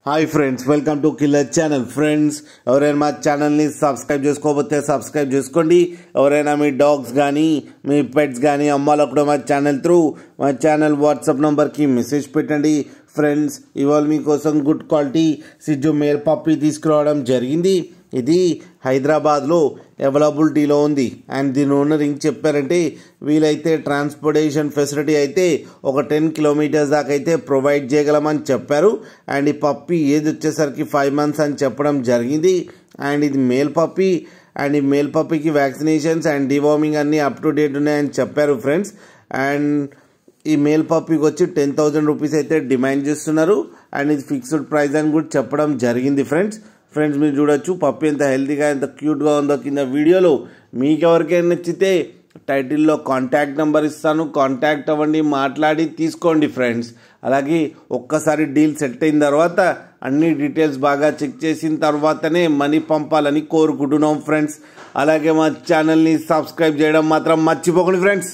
Hi friends, welcome to killer channel. Friends, ఎవరైనా మా ఛానల్ని సబ్స్క్రైబ్ చేసుకోకపోతే సబ్స్క్రైబ్ చేసుకోండి. ఎవరైనా మీ డాగ్స్ కానీ మీ పెట్స్ కానీ అమ్మాలప్పుడు మా ఛానల్ వాట్సాప్ నెంబర్కి మెసేజ్ పెట్టండి. ఫ్రెండ్స్, ఇవాళ మీకోసం గుడ్ క్వాలిటీ సిజ్జు మేల్ పప్పీ తీసుకురావడం జరిగింది. ఇది హైదరాబాద్లో అవైలబిలిటీలో ఉంది. అండ్ దీని ఓనర్ ఇంక చెప్పారంటే వీలైతే ట్రాన్స్పోర్టేషన్ ఫెసిలిటీ అయితే ఒక 10 కిలోమీటర్స్ దాకా అయితే ప్రొవైడ్ చేయగలమని చెప్పారు. అండ్ ఈ పప్పీ ఏజ్ వచ్చేసరికి 5 మంత్స్ అని చెప్పడం జరిగింది. అండ్ ఇది మేల్ పప్పీ. అండ్ ఈ మేల్ పప్పీకి వ్యాక్సినేషన్స్ అండ్ డివార్మింగ్ అన్నీ అప్ టు డేట్ ఉన్నాయని చెప్పారు ఫ్రెండ్స్. అండ్ ఈ మేల్ పప్పీకి వచ్చి 10,000 రూపీస్ అయితే డిమాండ్ చేస్తున్నారు. అండ్ ఇది ఫిక్స్డ్ ప్రైస్ అని కూడా చెప్పడం జరిగింది ఫ్రెండ్స్. మీరు చూడొచ్చు పప్పీ ఎంత హెల్తీగా ఎంత క్యూట్గా ఉందో. కింద వీడియోలో మీకు ఎవరికైనా నచ్చితే టైటిల్లో కాంటాక్ట్ నెంబర్ ఇస్తాను, కాంటాక్ట్ అవ్వండి, మాట్లాడి తీసుకోండి ఫ్రెండ్స్. అలాగే ఒక్కసారి డీల్ సెట్ అయిన తర్వాత అన్ని డీటెయిల్స్ బాగా చెక్ చేసిన తర్వాతనే మనీ పంపాలని కోరుకుంటున్నాం ఫ్రెండ్స్. అలాగే మా ఛానల్ని సబ్స్క్రైబ్ చేయడం మాత్రం మర్చిపోకండి ఫ్రెండ్స్.